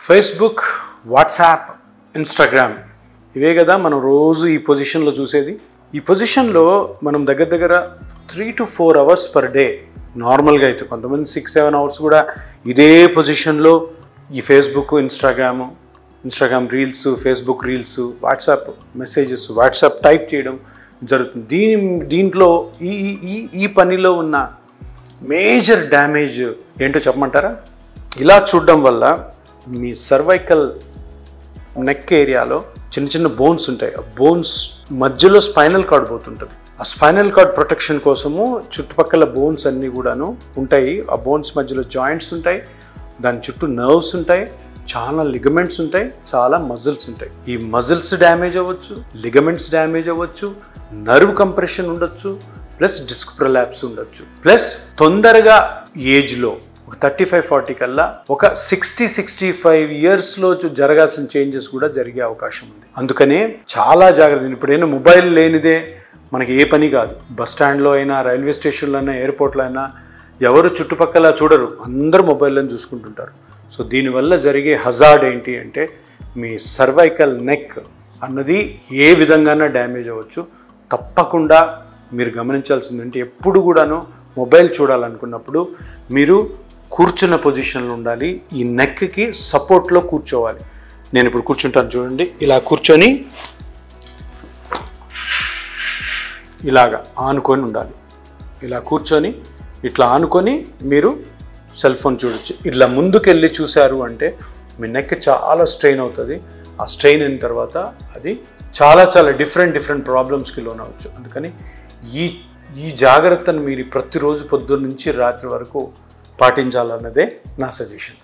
Facebook, WhatsApp, Instagram ఇవే కదా మనం రోజు ఈ పొజిషన్లో చూసేది. ఈ పొజిషన్లో మనం దగ్గర 3 to 4 hours పర్ డే నార్మల్గా అయితే, కొంతమంది 6-7 hours కూడా ఇదే పొజిషన్లో ఈ Facebook, Instagram reels, Facebook reels, WhatsApp messages, WhatsApp type చేయడం జరుగుతుంది. దీంట్లో ఈ పనిలో ఉన్న మేజర్ డ్యామేజ్ ఏంటో చెప్పమంటారా? ఇలా చూడడం వల్ల మీ సర్వైకల్ నెక్ ఏరియాలో చిన్న చిన్న బోన్స్ ఉంటాయి. ఆ బోన్స్ మధ్యలో స్పైనల్ కార్డ్ పోతుంటుంది. ఆ స్పైనల్ కార్డ్ ప్రొటెక్షన్ కోసము చుట్టుపక్కల బోన్స్ అన్నీ కూడాను ఉంటాయి. ఆ బోన్స్ మధ్యలో జాయింట్స్ ఉంటాయి, దాని చుట్టూ నర్వ్స్ ఉంటాయి, చాలా లిగమెంట్స్ ఉంటాయి, చాలా మజిల్స్ ఉంటాయి. ఈ మజిల్స్ డ్యామేజ్ అవ్వచ్చు, లిగమెంట్స్ డ్యామేజ్ అవ్వచ్చు, నర్వ్ కంప్రెషన్ ఉండొచ్చు, ప్లస్ డిస్క్ ప్రొలాప్స్ ఉండొచ్చు. ప్లస్ తొందరగా ఏజ్లో ఒక 35-40 కల్లా ఒక 60-65 ఇయర్స్లో జరగాల్సిన చేంజెస్ కూడా జరిగే అవకాశం ఉంది. అందుకనే చాలా జాగ్రత్త. ఇప్పుడైనా మొబైల్ లేనిదే మనకి ఏ పని కాదు. బస్ స్టాండ్లో అయినా, రైల్వే స్టేషన్లో అయినా, ఎయిర్పోర్ట్లో అయినా ఎవరు చుట్టుపక్కల చూడరు, అందరూ మొబైల్ని చూసుకుంటుంటారు. సో దీనివల్ల జరిగే హజార్డ్ ఏంటి అంటే మీ సర్వైకల్ నెక్ అన్నది ఏ విధంగానే డ్యామేజ్ అవ్వచ్చు. తప్పకుండా మీరు గమనించాల్సిందంటే ఎప్పుడు కూడాను మొబైల్ చూడాలనుకున్నప్పుడు మీరు కూర్చున్న పొజిషన్లో ఉండాలి. ఈ నెక్కి సపోర్ట్లో కూర్చోవాలి. నేను ఇప్పుడు కూర్చుంటాను చూడండి. ఇలా కూర్చొని ఇలాగా ఆనుకొని ఉండాలి. ఇలా కూర్చొని ఇట్లా ఆనుకొని మీరు సెల్ ఫోన్ చూడొచ్చు. ఇట్లా ముందుకెళ్ళి చూశారు అంటే మీ నెక్ చాలా స్ట్రెయిన్ అవుతుంది. ఆ స్ట్రెయిన్ అయిన తర్వాత అది చాలా డిఫరెంట్ ప్రాబ్లమ్స్కి లోన్ అవ్వచ్చు. అందుకని ఈ జాగ్రత్తను మీరు ప్రతిరోజు పొద్దున్న నుంచి రాత్రి వరకు పాటించాలన్నదే నా సజెషన్.